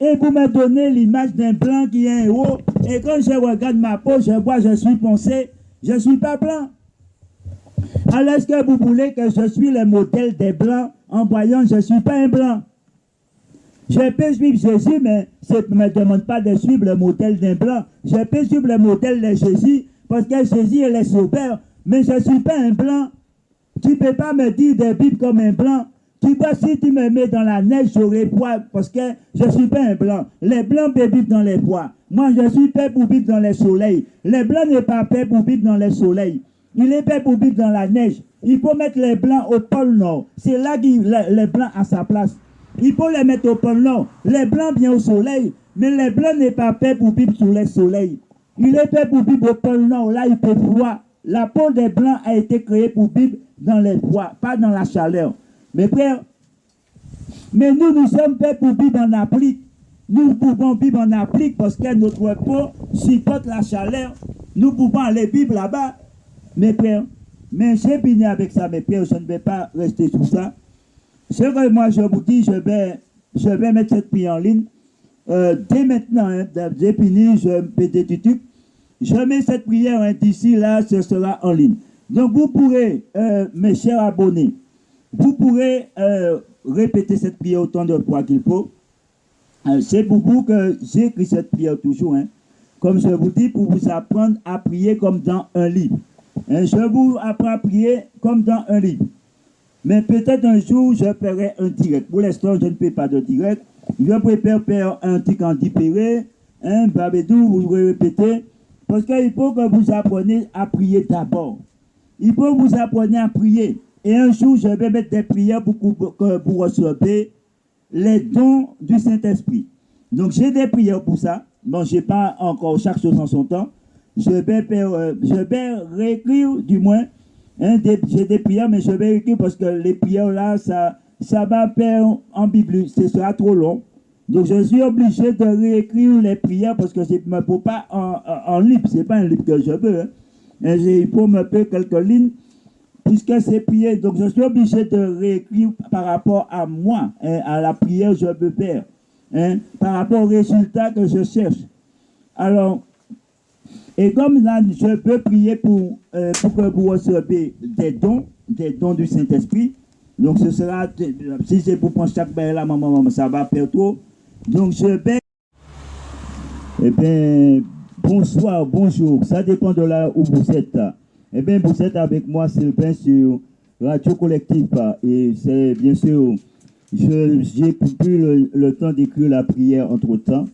A: et vous me donnez l'image d'un blanc qui est un héros. Et quand je regarde ma peau, je vois je suis foncé, je ne suis pas blanc. Alors est-ce que vous voulez que je suis le modèle des blancs en voyant je ne suis pas un blanc? Je peux suivre Jésus, mais ne me demande pas de suivre le modèle d'un blanc. Je peux suivre le modèle de Jésus parce que Jésus est le sauveur, mais je ne suis pas un blanc. Tu ne peux pas me dire de vivre comme un blanc. Tu vois, si tu me mets dans la neige, j'aurai poids parce que je ne suis pas un blanc. Les blancs peuvent vivre dans les bois. Moi, je suis fait pour vivre dans les soleils. Les blancs n'est pas fait pour vivre dans les soleils. Il est fait pour vivre dans la neige. Il faut mettre les blancs au pôle Nord. C'est là que les blancs à sa place. Il faut les mettre au pôle Nord. Les blancs viennent au soleil, mais les blancs n'est pas fait pour vivre sous les soleils. Il est fait pour vivre au pôle Nord. Là, il fait froid. La peau des blancs a été créée pour vivre dans les bois, pas dans la chaleur. Mes frères, mais nous sommes faits pour vivre en Afrique. Nous pouvons vivre en Afrique parce que notre peau supporte la chaleur. Nous pouvons aller vivre là-bas, mes frères. Mais j'ai fini avec ça, mes frères, je ne vais pas rester sur ça. C'est vrai, moi, je vous dis, je vais mettre cette prière en ligne. Dès maintenant, hein, j'ai fini, je me fais des tutucs. Je mets cette prière hein, d'ici là, ce sera en ligne. Donc, vous pourrez, mes chers abonnés, vous pourrez répéter cette prière autant de fois qu'il faut. C'est pour vous que j'ai écrit cette prière toujours. Hein. Comme je vous dis, pour vous apprendre à prier comme dans un livre. Hein, je vous apprends à prier comme dans un livre. Mais peut-être un jour, je ferai un direct. Pour l'instant, je ne fais pas de direct. Je préfère faire un truc en différé. Hein, Babedou, vous répétez. Parce qu'il faut que vous appreniez à prier d'abord. Il faut que vous appreniez à prier. Et un jour, je vais mettre des prières pour que vous recevez les dons du Saint-Esprit. Donc, j'ai des prières pour ça. Bon, je n'ai pas encore chaque chose en son temps. Je vais réécrire, du moins, hein, j'ai des prières, mais je vais réécrire parce que les prières là, ça va faire en Bible, ce sera trop long. Donc, je suis obligé de réécrire les prières parce que je ne me faut pas en livre. Ce n'est pas un livre que je veux. Hein. Il faut me faire quelques lignes puisque c'est prier. Donc, je suis obligé de réécrire par rapport à moi, hein, à la prière que je veux faire, hein, par rapport aux résultats que je cherche. Alors, et comme là, je peux prier pour que vous receviez des dons du Saint-Esprit. Donc, ce sera, si c'est pour prendre chaque bain là, maman, ça va faire trop. Donc, je vais. Eh bien, bonsoir, bonjour. Ça dépend de là où vous êtes. Eh bien, vous êtes avec moi, Sylvain, sur Radio Collectif. Et c'est bien sûr, j'ai plus le temps d'écrire la prière entre-temps.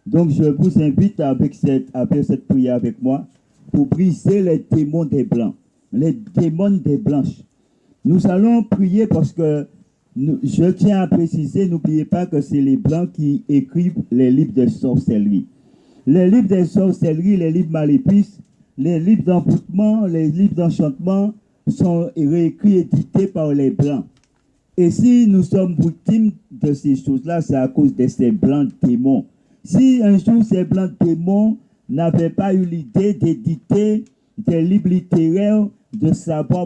A: Donc, je vous invite avec cette prière avec moi pour briser les démons des Blancs, les démons des Blanches. Nous allons prier parce que je tiens à préciser, n'oubliez pas que c'est les Blancs qui écrivent les livres de sorcellerie. Les livres de sorcellerie, les livres maléfiques, les livres d'envoûtement, les livres d'enchantement sont réécrits et édités par les Blancs. Et si nous sommes victimes de ces choses-là, c'est à cause de ces Blancs démons. Si un jour ces Blancs démons n'avaient pas eu l'idée d'éditer des livres littéraires, de savoir